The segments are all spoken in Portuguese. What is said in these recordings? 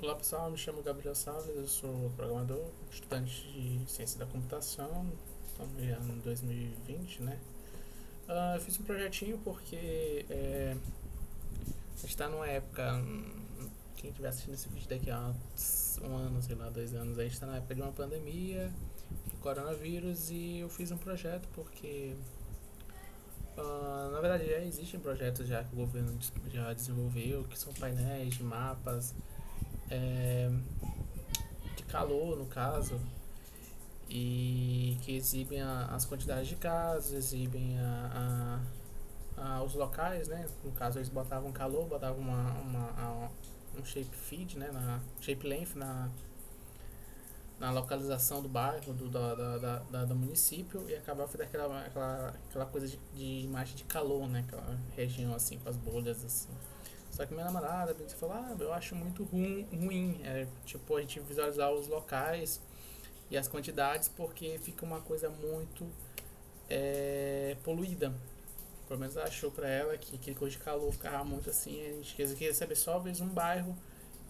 Olá pessoal, me chamo Gabriel Salles, eu sou programador, estudante de ciência da computação, estamos já em 2020, né? Eu fiz um projetinho porque a gente está numa época, quem estiver assistindo esse vídeo daqui a um ano, sei lá, 2 anos, a gente está na época de uma pandemia, de coronavírus, e eu fiz um projeto porque, na verdade, já existem projetos já que o governo já desenvolveu, que são painéis de mapas, é, de calor, no caso, e que exibem as quantidades de casos, exibem os locais, né? No caso, eles botavam calor, botavam um shape feed, né? Shape length na localização do bairro, do município, e acabava fazendo aquela coisa de imagem de calor, né? Aquela região assim, com as bolhas assim. Só que minha namorada falou, eu acho muito ruim, tipo, a gente visualizar os locais e as quantidades, porque fica uma coisa muito poluída. Pelo menos ela achou pra ela que aquele coisa de calor ficava muito assim. A gente queria saber só às vezes um bairro,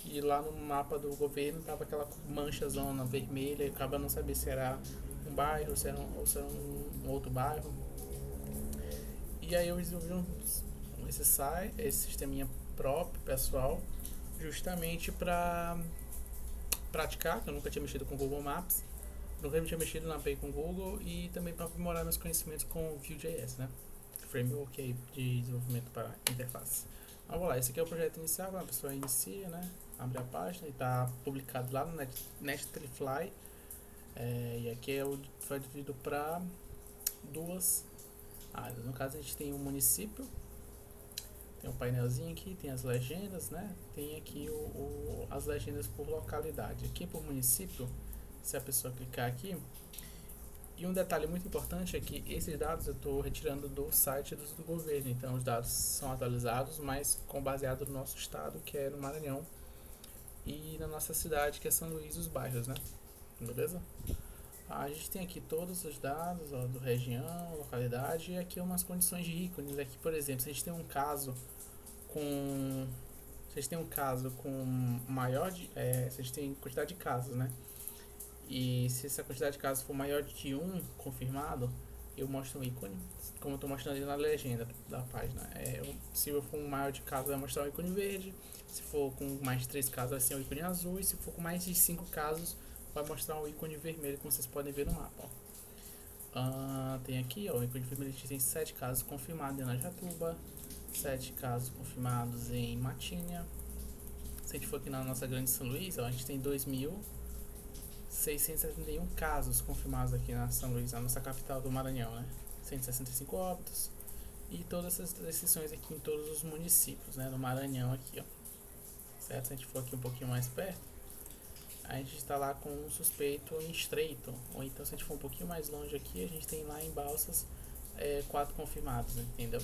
e lá no mapa do governo tava aquela mancha zona vermelha, e acaba não saber se era um bairro ou se era um outro bairro. E aí eu desenvolvi esse sisteminha próprio, pessoal, justamente para praticar, que eu nunca tinha mexido com o Google Maps. Nunca tinha mexido na API com o Google, e também para aprimorar meus conhecimentos com o Vue.js, né? Framework de desenvolvimento para interface. Então, vamos lá, esse aqui é o projeto inicial, quando a pessoa inicia, né? Abre a página e está publicado lá no Netlify. E aqui foi dividido para duas áreas. No caso, a gente tem um município, tem um painelzinho aqui, tem as legendas, né? Tem aqui as legendas por localidade. Aqui por município, se a pessoa clicar aqui. E um detalhe muito importante é que esses dados eu estou retirando do site do governo. Então os dados são atualizados, mas baseado no nosso estado, que é no Maranhão, e na nossa cidade, que é São Luís, os bairros, né? Beleza? A gente tem aqui todos os dados, do região, localidade, e aqui umas condições de ícones. Aqui, por exemplo, se a gente tem um caso com se a gente tem um caso com maior de, se a gente tem quantidade de casos, né? E se essa quantidade de casos for maior de um confirmado, eu mostro um ícone, como eu estou mostrando ali na legenda da página. Se eu for um maior de casos, vai mostrar um ícone verde. Se for com mais de 3 casos, vai ser um ícone azul. E se for com mais de 5 casos, vai mostrar um ícone vermelho, como vocês podem ver no mapa. Tem aqui, o ícone vermelho, tem 7 casos confirmados em Najatuba, 7 casos confirmados em Matinha. Se a gente for aqui na nossa grande São Luís, a gente tem 2.671 casos confirmados aqui na São Luís, na nossa capital do Maranhão, né? 165 óbitos, e todas essas decisões aqui em todos os municípios, né, do Maranhão aqui, ó. Certo? Se a gente for aqui um pouquinho mais perto, a gente está lá com um suspeito em Estreito, ou então se a gente for um pouquinho mais longe aqui, a gente tem lá em Balsas 4 confirmados, entendeu?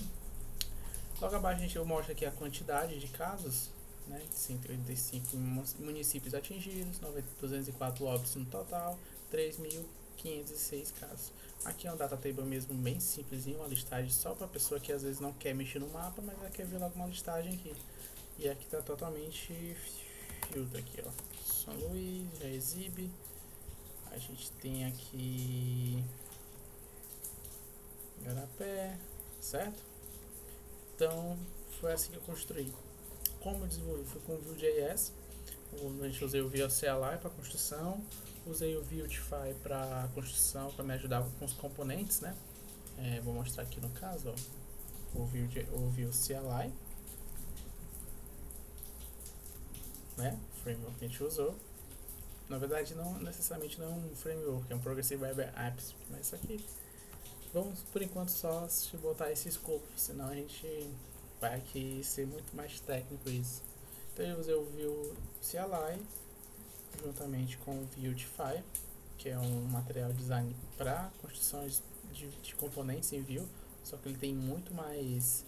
Logo abaixo eu mostro aqui a quantidade de casos, né, 185 municípios atingidos, 204 óbitos no total, 3.506 casos. Aqui é um data table mesmo bem simplesinho, uma listagem só para pessoa que às vezes não quer mexer no mapa, mas ela quer ver logo uma listagem aqui. E aqui está totalmente filtro aqui, ó. São Luís já exibe. A gente tem aqui Garapé, certo? Então foi assim que eu construí. Como eu desenvolvi? Foi com o Vue.js. A gente usei o Vue CLI para construção, usei o Vuetify para construção, para me ajudar com os componentes, né? Vou mostrar aqui no caso, ó, o Vue CLI, né? O framework que a gente usou. Na verdade, não necessariamente não é um framework, é um Progressive Web Apps, mas isso aqui vamos por enquanto só botar esse escopo, senão a gente vai aqui ser muito mais técnico isso. Então eu usei o Vue CLI juntamente com o Vuetify, que é um material design para construções de componentes em Vue, só que ele tem muito mais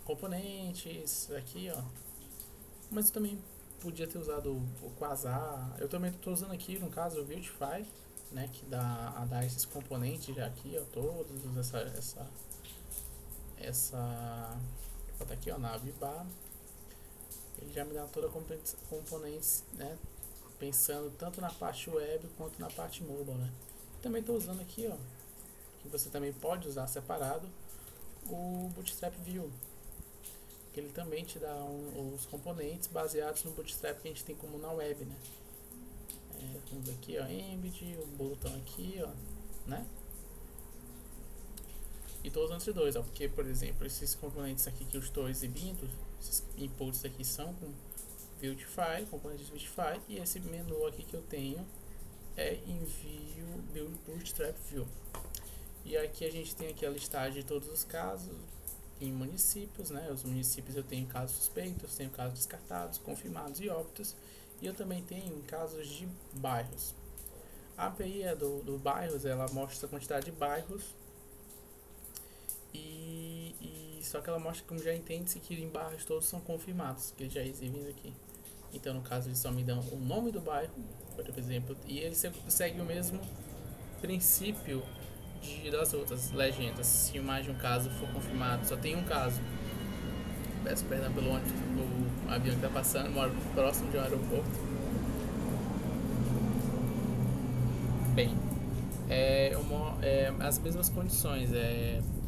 componentes aqui, ó. Mas eu também podia ter usado o Quasar. Eu também estou usando aqui, no caso, o Vuetify, né, que dá esses componentes já aqui, ó, todos vou botar aqui, ó, na Avibar. Ele já me dá toda a componentes, né? Pensando tanto na parte web quanto na parte mobile, né? Também estou usando aqui, ó, que você também pode usar separado, o Bootstrap View, que ele também te dá os componentes baseados no Bootstrap que a gente tem como na web, né? Vamos aqui, ó, Embed, o botão aqui, ó, né? E estou usando esses dois, ó, porque, por exemplo, esses componentes aqui que eu estou exibindo, esses inputs aqui são com Beautify, componentes de Beautify, e esse menu aqui que eu tenho é envio Bootstrap View. E aqui a gente tem aqui a listagem de todos os casos em municípios, né? Os municípios eu tenho casos suspeitos, tenho casos descartados, confirmados e óbitos, e eu também tenho casos de bairros. A API do bairros, ela mostra a quantidade de bairros e só que ela mostra como já entende-se que em bairros todos são confirmados, que eles já exibem aqui. Então, no caso, eles só me dão o nome do bairro, por exemplo, e ele segue o mesmo princípio das outras legendas. Se mais de um caso for confirmado, só tem um caso. Peço perdão pelo ônibus, o avião que está passando, moro próximo de um aeroporto. Bem, as mesmas condições.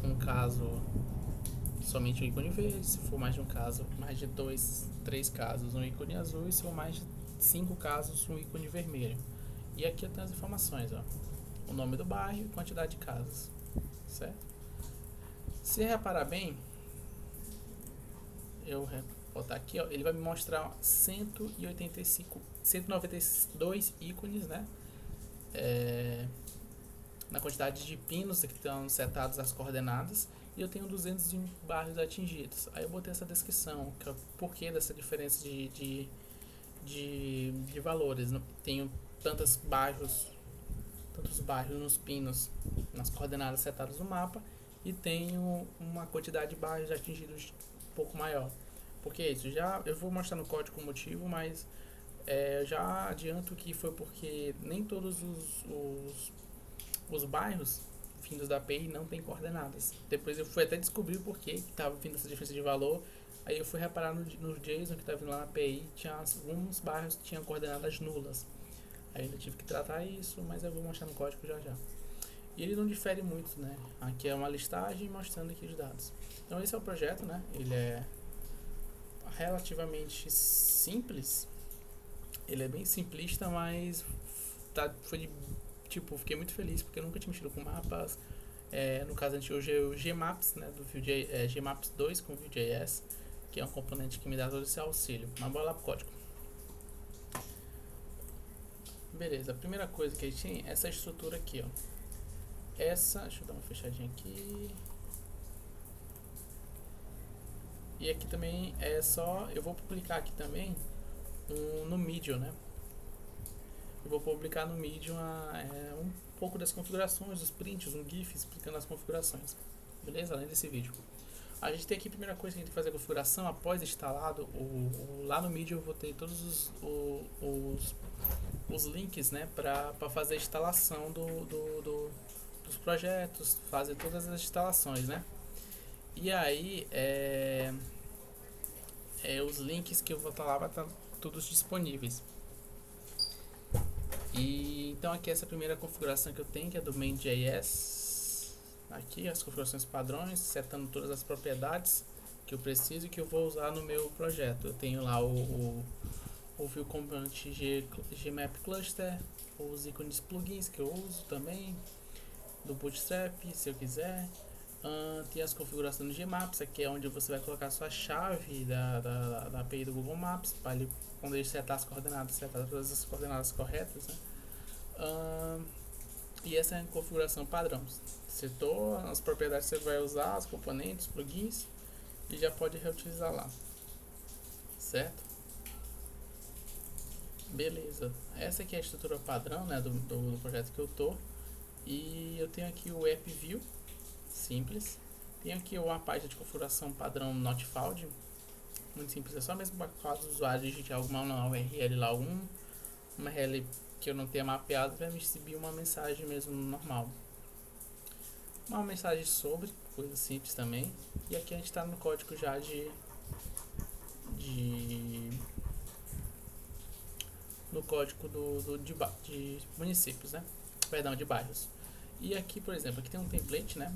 Um caso, somente um ícone verde. Se for mais de um caso, mais de 2, 3 casos, um ícone azul. E se for mais de 5 casos, um ícone vermelho. E aqui eu tenho as informações, ó. O nome do bairro e quantidade de casas, certo? Se reparar bem, eu vou botar aqui, ó, ele vai me mostrar 192 ícones, né? Na quantidade de pinos que estão setados as coordenadas, e eu tenho 201 bairros atingidos. Aí eu botei essa descrição, que é o porquê dessa diferença de valores. Tenho tantos bairros nos pinos, nas coordenadas setadas no mapa, e tenho uma quantidade de bairros atingidos um pouco maior. Porque isso, eu vou mostrar no código o motivo, mas já adianto que foi porque nem todos os bairros vindos da API não tem coordenadas. Depois eu fui até descobrir por que estava vindo essa diferença de valor. Aí eu fui reparar no JSON que estava vindo lá na API, tinha alguns bairros que tinham coordenadas nulas. Aí eu tive que tratar isso, mas eu vou mostrar no código já já. E ele não difere muito, né? Aqui é uma listagem mostrando aqui os dados. Então esse é o projeto, né? Ele é relativamente simples. Ele é bem simplista, mas fiquei muito feliz porque eu nunca tinha mexido com mapas. No caso, a gente hoje é o Gmaps, né? Do Vue.js, Gmaps 2 com Vue.js, que é um componente que me dá todo esse auxílio. Mas bora lá pro código. Beleza, a primeira coisa que a gente tem é essa estrutura aqui, ó. Deixa eu dar uma fechadinha aqui. E aqui também eu vou publicar aqui também no Medium, né? Eu vou publicar no Medium um pouco das configurações, os prints, um GIF explicando as configurações. Beleza? Além desse vídeo. A gente tem aqui a primeira coisa que a gente tem que fazer a configuração após instalado. Lá no Medium eu vou ter todos os links, né, para fazer a instalação dos projetos, fazer todas as instalações, né? E aí os links que eu vou estar lá vai estar todos disponíveis. E então aqui essa primeira configuração que eu tenho, que é do main.js. Aqui as configurações padrões, setando todas as propriedades que eu preciso e que eu vou usar no meu projeto. Eu tenho lá o Vue Component Gmap Cluster, os ícones plugins que eu uso também, do Bootstrap, se eu quiser. Tem as configurações do Gmaps, aqui é onde você vai colocar a sua chave da API do Google Maps, para ele, quando ele setar as coordenadas, setar todas as coordenadas corretas, né? E essa é a configuração padrão. Setou as propriedades que você vai usar, os componentes, plugins, e já pode reutilizar lá, certo? Beleza, essa aqui é a estrutura padrão, né, do projeto que eu tô. E eu tenho aqui o app view simples, tenho aqui uma página de configuração padrão not found, muito simples, é só mesmo para caso o usuário digitar alguma URL lá, uma URL que eu não tenha mapeado, vai me exibir uma mensagem mesmo normal, uma mensagem sobre, coisa simples também. E aqui a gente está no código já de código de municípios, né? Perdão, de bairros. E aqui, por exemplo, aqui tem um template, né?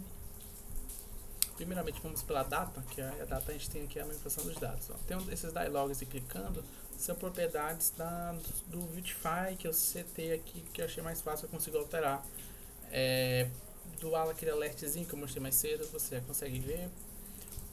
Primeiramente vamos pela data, que a data a gente tem aqui a manipulação dos dados. Ó. Tem esses dialogs e clicando, são propriedades do Beautify que eu setei aqui, que eu achei mais fácil, eu consigo alterar. Do aquele alertzinho que eu mostrei mais cedo, você já consegue ver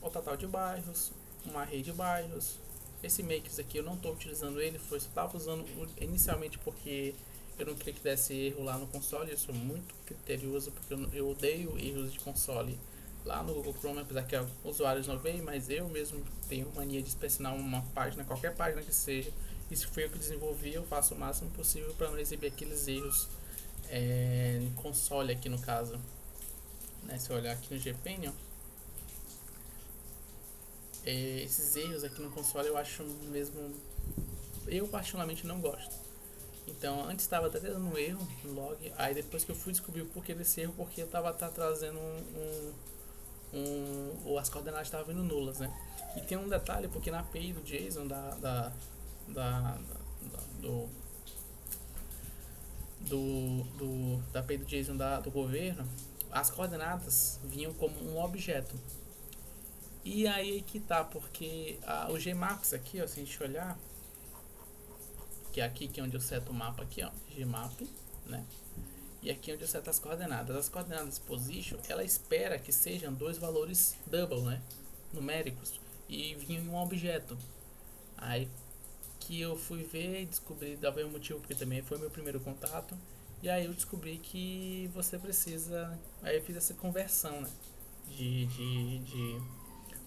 o total de bairros, uma array de bairros. Esse makes aqui eu não estou utilizando ele, só estava usando inicialmente porque eu não queria que desse erro lá no console. Eu sou muito criterioso porque eu odeio erros de console lá no Google Chrome, apesar que usuários não veem, mas eu mesmo tenho mania de inspecionar uma página, qualquer página que seja, e se foi eu que desenvolvi, eu faço o máximo possível para não exibir aqueles erros em console aqui no caso. Né, se eu olhar aqui no GPN, esses erros aqui no console eu acho mesmo, eu particularmente não gosto. Então antes estava até dando um erro no log, aí depois que eu fui descobrir o porquê desse erro, porque eu estava trazendo ou as coordenadas estavam vindo nulas, né? E tem um detalhe, porque na API do JSON da API do JSON do governo, as coordenadas vinham como um objeto. E aí que tá, porque o Gmaps aqui, ó, se a gente olhar, que é aqui que é onde eu seto o mapa aqui, ó, Gmap, né? E aqui é onde eu seto as coordenadas. As coordenadas position, ela espera que sejam dois valores double, né? Numéricos. E vinham em um objeto. Aí que eu fui ver e descobri, dava um motivo, porque também foi meu primeiro contato. E aí eu descobri que você precisa... Aí eu fiz essa conversão, né?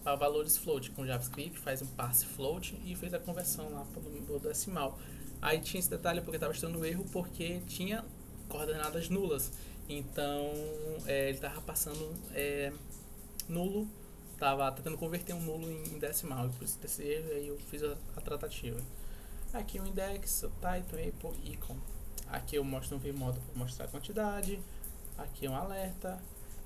Para valores float com JavaScript, faz um parse float e fez a conversão lá para o decimal. Aí tinha esse detalhe porque estava estando erro, porque tinha coordenadas nulas. Então ele estava passando nulo, estava tentando converter um nulo em decimal. E por isso desse erro aí eu fiz a tratativa. Aqui o index, o title, apo, icon. Aqui eu mostro um vmodo para mostrar a quantidade. Aqui é um alerta.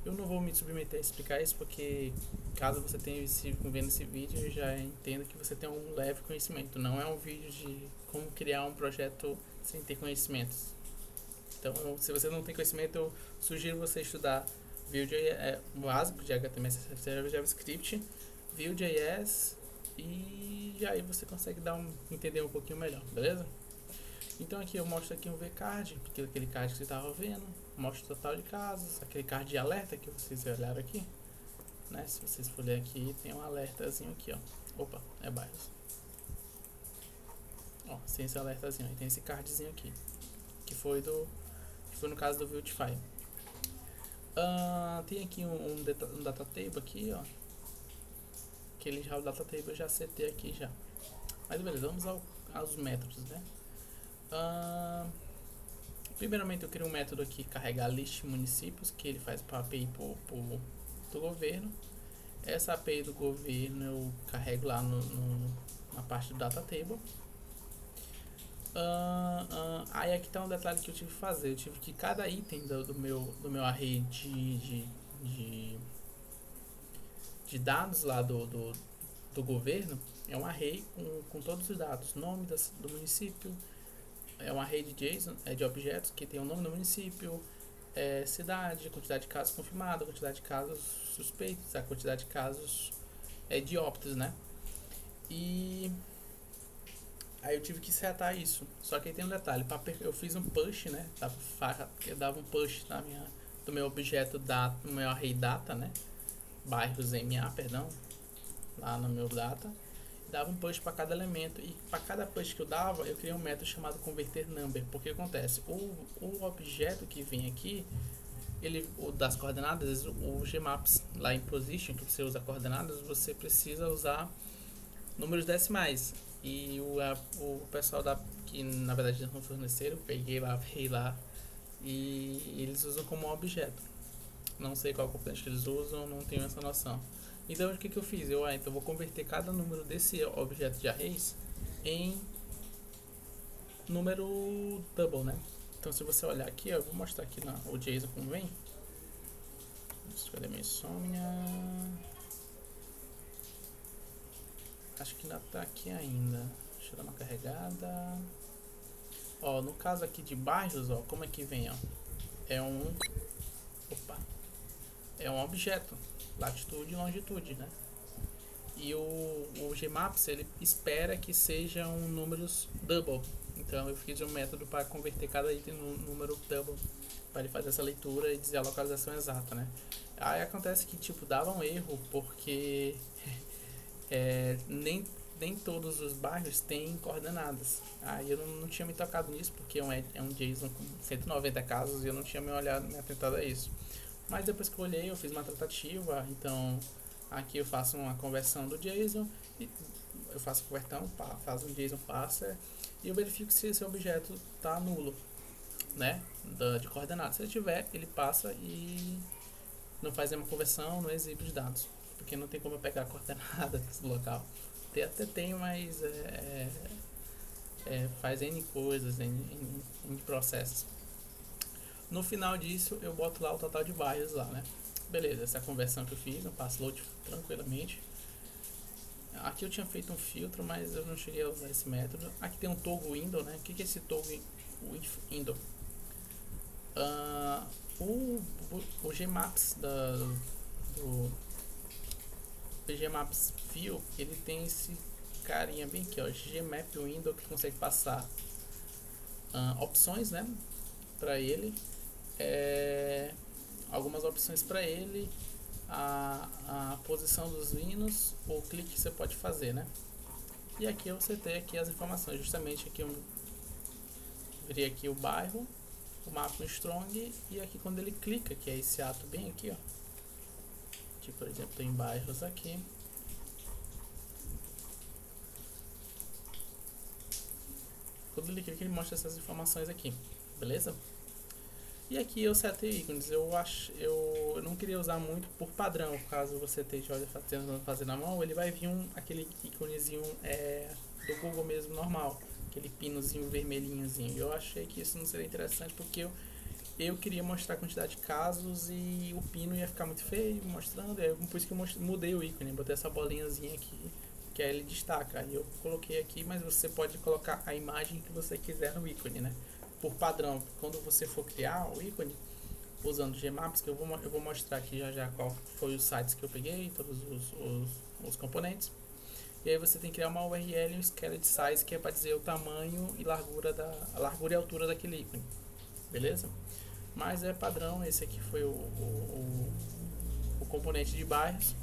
Eu não vou me submeter a explicar isso porque caso você tenha vendo esse vídeo, eu já entendo que você tem um leve conhecimento. Não é um vídeo de como criar um projeto sem ter conhecimentos. Então, se você não tem conhecimento, eu sugiro você estudar Vue.js, o básico de HTML, JavaScript, Vue.js, e aí você consegue entender um pouquinho melhor, beleza? Então aqui eu mostro aqui um vcard, porque aquele card que você estava vendo, mostra o total de casos, aquele card de alerta que vocês olharam aqui, né? Se vocês forem aqui, tem um alertazinho aqui, ó. Opa, é bairros. Ó, tem esse alertazinho aí, tem esse cardzinho aqui, que foi no caso do Beautify. Tem aqui um data table aqui, ó. Aquele já o data table eu já setei aqui já. Mas beleza, vamos aos métodos, né? Primeiramente eu crio um método aqui, carregar list municípios, que ele faz para a API do governo. Essa API do governo eu carrego lá na parte do data table. Aí aqui tá um detalhe que eu tive que fazer. Eu tive que cada item do meu array de dados lá do governo é um array com todos os dados, nome do município, é um array de JSON, de objetos que tem o nome do município, cidade, quantidade de casos confirmados, quantidade de casos suspeitos, a quantidade de casos de óbitos, né? E aí eu tive que setar isso. Só que aí tem um detalhe, eu fiz um push, né? Eu dava um push do meu objeto no meu array data, né? Bairros MA, perdão, lá no meu data. Dava um push para cada elemento e para cada push que eu dava, eu criei um método chamado converter number. Porque acontece, o objeto que vem aqui, o das coordenadas, o Gmaps lá em position, que você usa coordenadas, você precisa usar números decimais. E o pessoal que na verdade não forneceram, peguei lá e eles usam como objeto. Não sei qual componente que eles usam, não tenho essa noção. Então o que eu fiz? Então vou converter cada número desse objeto de arrays em número double, né? Então se você olhar aqui, eu vou mostrar aqui o JSON como vem. Cadê minha insônia? Acho que ainda tá aqui ainda. Deixa eu dar uma carregada. Ó, no caso aqui de bairros, ó, como é que vem, ó? É um, opa, é um objeto, latitude e longitude, né? E o Gmaps, ele espera que sejam números double. Então eu fiz um método para converter cada item num número double, para ele fazer essa leitura e dizer a localização exata, né? Aí acontece que tipo dava um erro porque nem todos os bairros têm coordenadas. Aí eu não tinha me tocado nisso porque é um JSON com 190 casos e eu não tinha me atentado a isso. Mas depois que eu olhei, eu fiz uma tratativa, então aqui eu faço uma conversão do JSON, e eu faço a conversão, faço um JSON parser e eu verifico se esse objeto está nulo, né, de coordenadas. Se ele tiver, ele passa e não faz nenhuma conversão, não exibe os dados, porque não tem como eu pegar a coordenada desse local. Até tem, mas faz N coisas, N processos. No final disso, eu boto lá o total de bairros lá, né? Beleza, essa é a conversão que eu fiz, eu passo load tranquilamente. Aqui eu tinha feito um filtro, mas eu não cheguei a usar esse método. Aqui tem um toggle window, né? O que é esse toggle window? O Gmaps do Gmaps View, ele tem esse carinha bem aqui, ó, Gmap Window, que consegue passar opções, né, para ele, algumas opções para ele, a posição dos hinos, o clique que você pode fazer, né? E aqui eu setei aqui as informações, justamente aqui eu virei aqui o bairro, o mapa strong, e aqui quando ele clica, que é esse ato bem aqui, ó, tipo, por exemplo, tem bairros aqui. Quando ele clica, ele mostra essas informações aqui, beleza? E aqui eu setei ícones, eu não queria usar muito por padrão, caso você esteja tentando fazer na mão, ele vai vir aquele íconezinho do Google mesmo, normal, aquele pinozinho vermelhinhozinho. Eu achei que isso não seria interessante porque eu queria mostrar a quantidade de casos e o pino ia ficar muito feio mostrando, por isso que eu mudei o ícone, botei essa bolinhazinha aqui, que aí ele destaca. Aí eu coloquei aqui, mas você pode colocar a imagem que você quiser no ícone, né? Por padrão, quando você for criar o ícone usando Gmaps, que eu vou mostrar aqui já qual foi os sites que eu peguei, todos os componentes. E aí você tem que criar uma URL e um scaled size, que é para dizer o tamanho e largura e altura daquele ícone, beleza? Mas é padrão, esse aqui foi o componente de bairros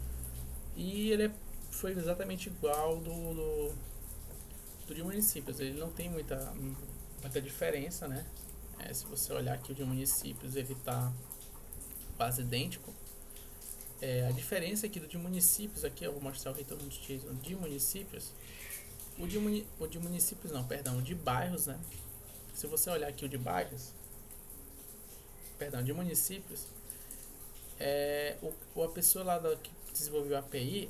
e ele foi exatamente igual do de municípios. Ele não tem muita diferença, né? Se você olhar aqui o de municípios, ele está quase idêntico. A diferença aqui do de municípios, aqui eu vou mostrar o retorno de JSON de municípios. O de municípios não, perdão, o de bairros, né? Se você olhar aqui o de bairros, perdão, de municípios, a pessoa lá que desenvolveu a API,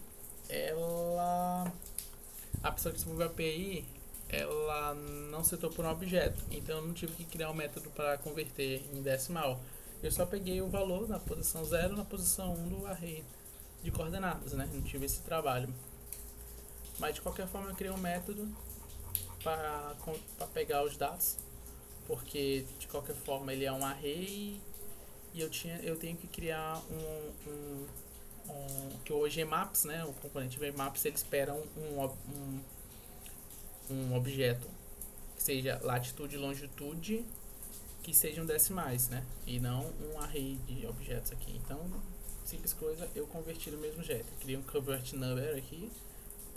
a pessoa que desenvolveu a API, ela não setou por um objeto, então eu não tive que criar um método para converter em decimal. Eu só peguei o valor na posição 0 na posição 1 do array de coordenadas, né? Não tive esse trabalho. Mas de qualquer forma eu criei um método para pegar os dados, porque de qualquer forma ele é um array e eu tenho que criar que o Gmaps, né, o componente Gmaps, ele espera um objeto que seja latitude e longitude que sejam decimais, né, e não um array de objetos aqui. Então, simples coisa, eu converti do mesmo jeito. Criei um convert number aqui,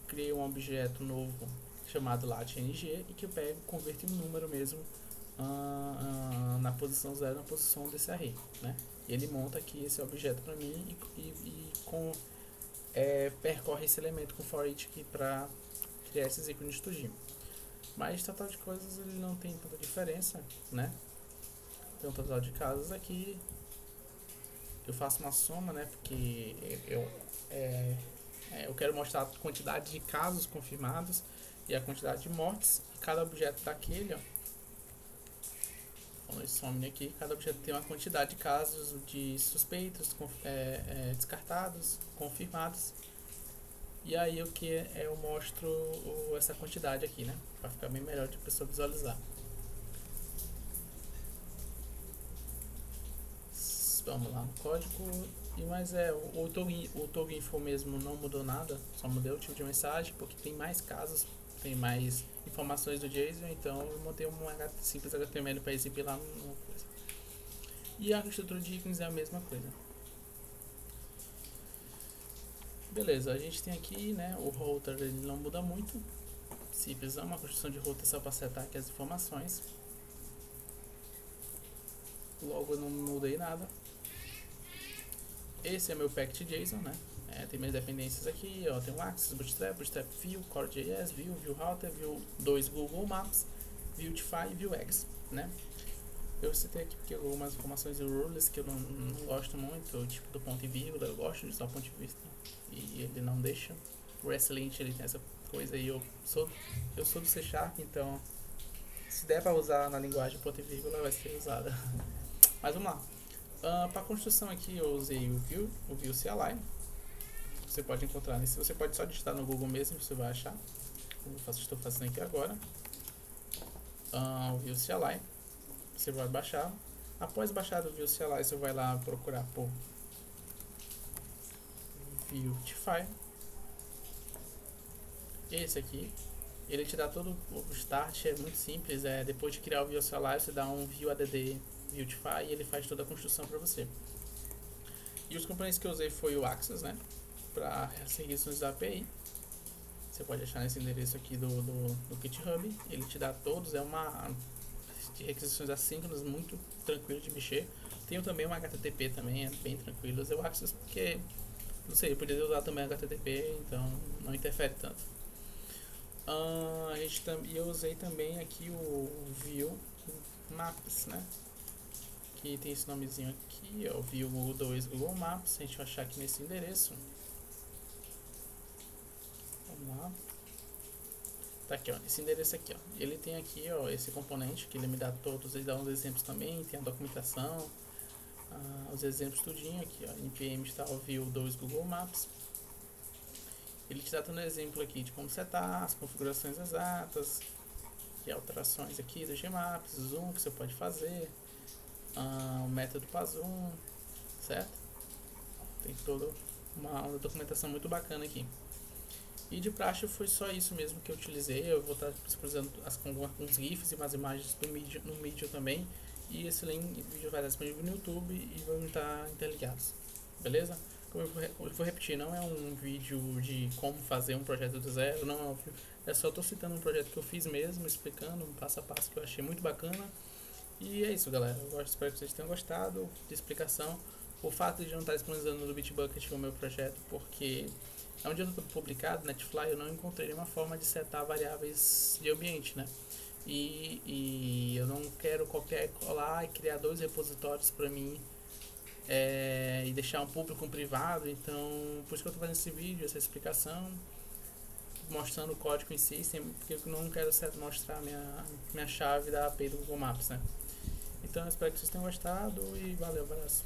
criei um objeto novo chamado latng e que eu pego e converto em um número mesmo na posição 0 na posição desse array, né? E ele monta aqui esse objeto para mim percorre esse elemento com for each aqui para criar esses ícones de TUGIM. Mas total de coisas ele não tem tanta diferença, né? Tem um total de casos aqui. Eu faço uma soma, né? Porque eu quero mostrar a quantidade de casos confirmados e a quantidade de mortes. E cada objeto daquele, ó, some aqui, cada objeto tem uma quantidade de casos de suspeitos, descartados, confirmados. E aí eu mostro essa quantidade aqui, né? Para ficar bem melhor de a pessoa visualizar. Vamos lá no código. E mais o Togo Info mesmo não mudou nada, só mudei o tipo de mensagem porque tem mais casos, tem mais informações do JSON, então eu montei um simples HTML para exibir lá numa coisa. E a estrutura de ícones é a mesma coisa. Beleza, a gente tem aqui, né, o router, ele não muda muito, simples, é uma construção de router só para setar aqui as informações. Logo eu não mudei nada. Esse é meu packed.json, né? Tem minhas dependências aqui, ó, tem o Axis, Bootstrap, Bootstrap View, Core.js, View, View Router, View 2 Google Maps, Viewtify e Vuex, né? Eu citei aqui porque algumas informações do Rules que eu não gosto muito, tipo do ponto e vírgula, eu gosto de só ponto e vista e ele não deixa. O REST-Lint ele tem essa coisa aí, eu sou do C Sharp, então se der para usar na linguagem ponto e vírgula vai ser usada. Mas vamos lá. Para construção aqui eu usei o Vue CLI. Você pode encontrar nesse, você pode só digitar no Google mesmo, você vai achar. Como estou fazendo aqui agora. O Vue CLI. Você vai baixar. Após baixar o Vue CLI, você vai lá procurar por Vuetify. Esse aqui, ele te dá todo o start, é muito simples. Depois de criar o Vue CLI, você dá um Vue add Vuetify e ele faz toda a construção para você. E os componentes que eu usei foi o Axis, né, para requisições da API. Você pode achar nesse endereço aqui do GitHub. Ele te dá todos, é uma de requisições assíncronas, muito tranquilo de mexer. Tenho também um HTTP também, é bem tranquilo. Eu usei o Axis porque, não sei, eu poderia usar também HTTP, então não interfere tanto. Eu usei também aqui o Vue Maps, né? Que tem esse nomezinho aqui, ó, Vue 2 Google Maps. A gente vai achar aqui nesse endereço. Vamos lá. Tá aqui, ó, esse endereço aqui, ó. Ele tem aqui, ó, esse componente que ele me dá todos, ele dá uns exemplos também, tem a documentação, os exemplos tudinho aqui, ó. npm install Vue 2 Google Maps. Ele te dá todo um exemplo aqui de como setar, as configurações exatas, e alterações aqui do Gmaps, zoom que você pode fazer, o método para zoom, certo? Tem toda uma documentação muito bacana aqui. E de praxe foi só isso mesmo que eu utilizei. Eu vou estar disponibilizando alguns GIFs e umas imagens no Medium também. E esse vídeo vai estar disponível no YouTube e vão estar interligados. Beleza? Como eu vou repetir, não é um vídeo de como fazer um projeto do zero, não é só estou citando um projeto que eu fiz mesmo, explicando um passo a passo que eu achei muito bacana. E é isso, galera. Espero que vocês tenham gostado de explicação. O fato de não estar disponibilizando no Bitbucket foi o meu projeto, porque onde eu estou publicado, Netfly, eu não encontrei uma forma de setar variáveis de ambiente, né? E eu não quero colar e criar dois repositórios para mim e deixar um público e um privado. Então, por isso que eu estou fazendo esse vídeo, essa explicação, mostrando o código em si, porque eu não quero mostrar minha chave da API do Google Maps, né? Então, eu espero que vocês tenham gostado e valeu, abraço.